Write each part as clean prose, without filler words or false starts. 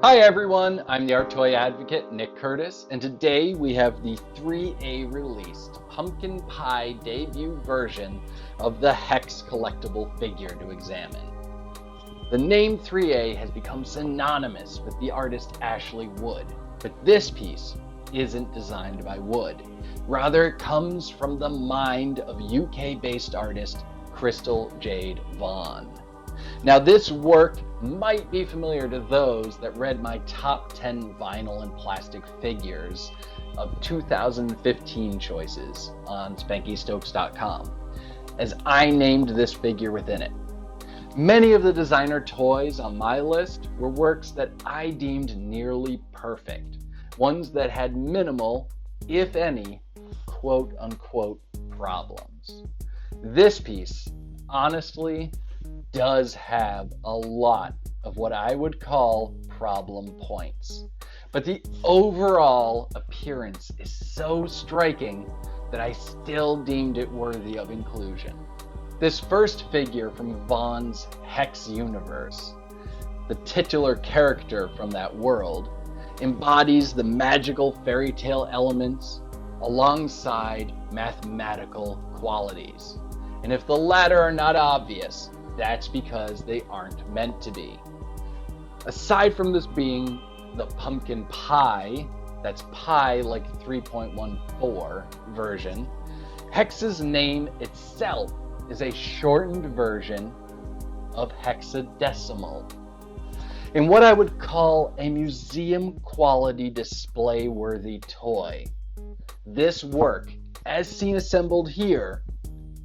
Hi everyone, I'm the art toy advocate Nick Curtis, and today we have the 3A released pumpkin pie debut version of the Hex collectible figure to examine. The name 3A has become synonymous with the artist Ashley Wood, but this piece isn't designed by Wood. Rather, it comes from the mind of UK-based artist Crystal-Jade Vaughan. Now, this work might be familiar to those that read my top 10 vinyl and plastic figures of 2015 choices on SpankyStokes.com, as I named this figure within it. Many of the designer toys on my list were works that I deemed nearly perfect, ones that had minimal, if any, quote-unquote problems. This piece, honestly, does have a lot of what I would call problem points. But the overall appearance is so striking that I still deemed it worthy of inclusion. This first figure from Vaughan's Hex universe, the titular character from that world, embodies the magical fairy tale elements alongside mathematical qualities. And if the latter are not obvious, that's because they aren't meant to be. Aside from this being the pumpkin pie, that's pi like 3.14 version, Hex's name itself is a shortened version of hexadecimal, in what I would call a museum quality display worthy toy. This work, as seen assembled here,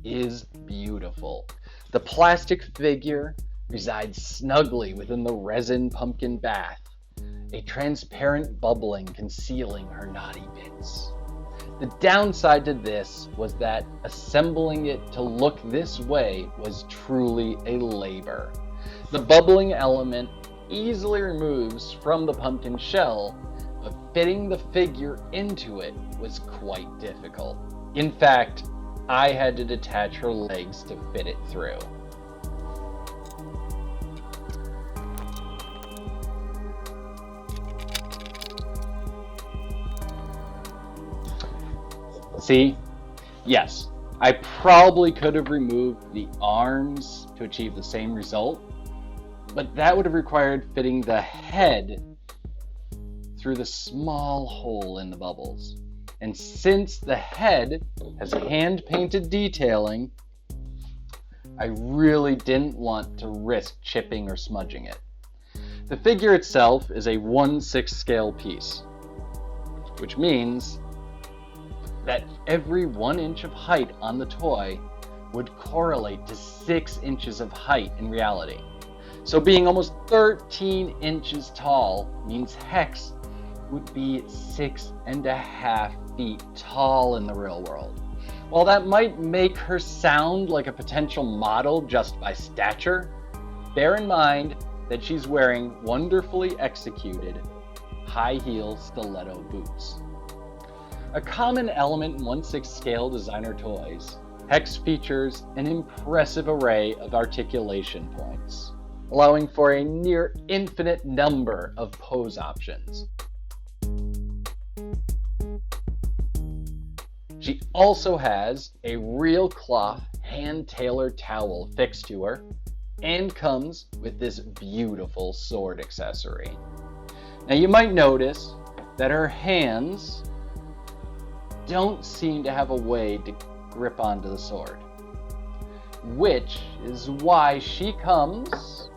is beautiful. The plastic figure resides snugly within the resin pumpkin bath, a transparent bubbling concealing her naughty bits. The downside to this was that assembling it to look this way was truly a labor. The bubbling element easily removes from the pumpkin shell, but fitting the figure into it was quite difficult. In fact, I had to detach her legs to fit it through. See? Yes, I probably could have removed the arms to achieve the same result, but that would have required fitting the head through the small hole in the bubbles. And since the head has hand-painted detailing, I really didn't want to risk chipping or smudging it. The figure itself is a 1/6 scale piece, which means that every 1 inch of height on the toy would correlate to 6 inches of height in reality. So being almost 13 inches tall means Hex would be 6.5 feet tall in the real world. While that might make her sound like a potential model just by stature, bear in mind that she's wearing wonderfully executed high-heel stiletto boots. A common element in 1/6 scale designer toys, Hex features an impressive array of articulation points, allowing for a near infinite number of pose options. She also has a real cloth hand-tailored towel fixed to her and comes with this beautiful sword accessory. Now you might notice that her hands don't seem to have a way to grip onto the sword, which is why she comes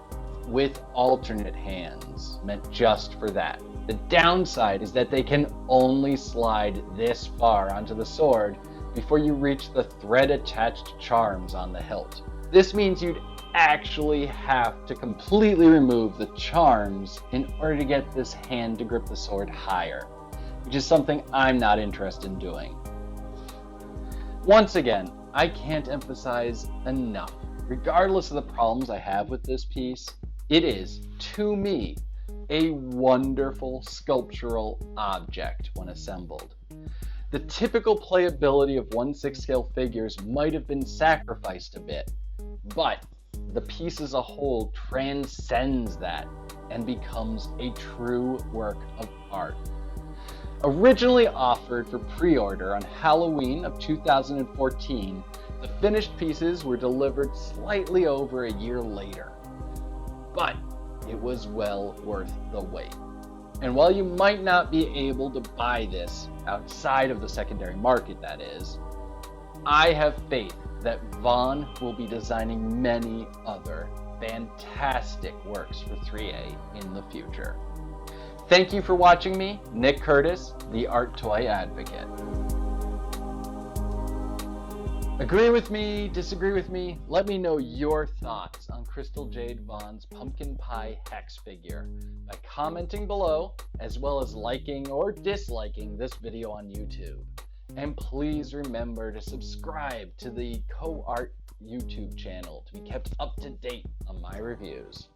with alternate hands meant just for that. The downside is that they can only slide this far onto the sword before you reach the thread-attached charms on the hilt. This means you'd actually have to completely remove the charms in order to get this hand to grip the sword higher, which is something I'm not interested in doing. Once again, I can't emphasize enough, regardless of the problems I have with this piece, it is, to me, a wonderful sculptural object when assembled. The typical playability of 1/6 scale figures might have been sacrificed a bit, but the piece as a whole transcends that and becomes a true work of art. Originally offered for pre-order on Halloween of 2014, the finished pieces were delivered slightly over a year later. But it was well worth the wait. And while you might not be able to buy this outside of the secondary market, that is, I have faith that Vaughan will be designing many other fantastic works for 3A in the future. Thank you for watching me, Nick Curtis, the Art Toy Advocate. Agree with me, disagree with me? Let me know your thoughts on Crystal-Jade Vaughan's pumpkin pie hex figure by commenting below, as well as liking or disliking this video on YouTube. And please remember to subscribe to the Co-Art YouTube channel to be kept up to date on my reviews.